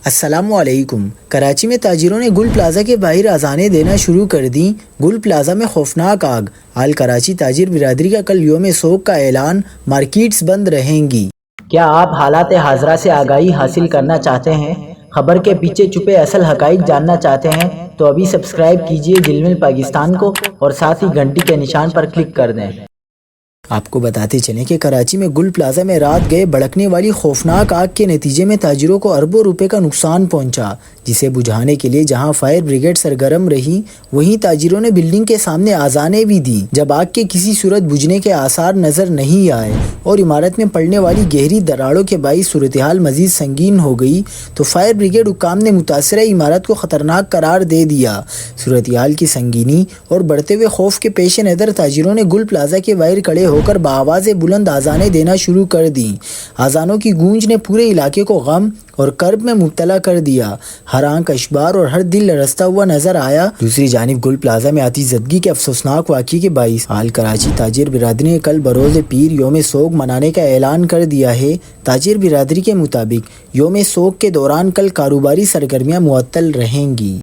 السلام علیکم۔ کراچی میں تاجروں نے گل پلازا کے باہر اذانیں دینا شروع کر دیں۔ گل پلازا میں خوفناک آگ، آل کراچی تاجر برادری کا کل یوم سوگ کا اعلان، مارکیٹس بند رہیں گی۔ کیا آپ حالات حاضرہ سے آگاہی حاصل کرنا چاہتے ہیں؟ خبر کے پیچھے چھپے اصل حقائق جاننا چاہتے ہیں تو ابھی سبسکرائب کیجئے جلمل پاکستان کو اور ساتھ ہی گھنٹی کے نشان پر کلک کر دیں۔ آپ کو بتاتے چلیں کہ کراچی میں گل پلازا میں رات گئے بھڑکنے والی خوفناک آگ کے نتیجے میں تاجروں کو اربوں روپے کا نقصان پہنچا، جسے بجھانے کے لیے جہاں فائر بریگیڈ سرگرم رہی، وہیں تاجروں نے بلڈنگ کے سامنے آذانیں بھی دیں۔ جب آگ کے کسی صورت بجھنے کے آثار نظر نہیں آئے اور عمارت میں پڑنے والی گہری دراڑوں کے باعث صورتحال مزید سنگین ہو گئی تو فائر بریگیڈ حکام نے متاثرہ عمارت کو خطرناک قرار دے دیا۔ صورتحال کی سنگینی اور بڑھتے ہوئے خوف کے پیش نظر تاجروں نے گل پلازا کے باہر کھڑے ہو کر بآواز بلند آذانیں دینا شروع کر دیں۔ آذانوں کی گونج نے پورے علاقے کو غم اور کرب میں مبتلا کر دیا۔ ہر آنکھ اشبار اور ہر دل لرزتا ہوا نظر آیا۔ دوسری جانب گل پلازا میں آتش زدگی کے افسوسناک واقعے کے باعث آل کراچی تاجر برادری نے کل بروز پیر یوم سوگ منانے کا اعلان کر دیا ہے۔ تاجر برادری کے مطابق یوم سوگ کے دوران کل کاروباری سرگرمیاں معطل رہیں گی۔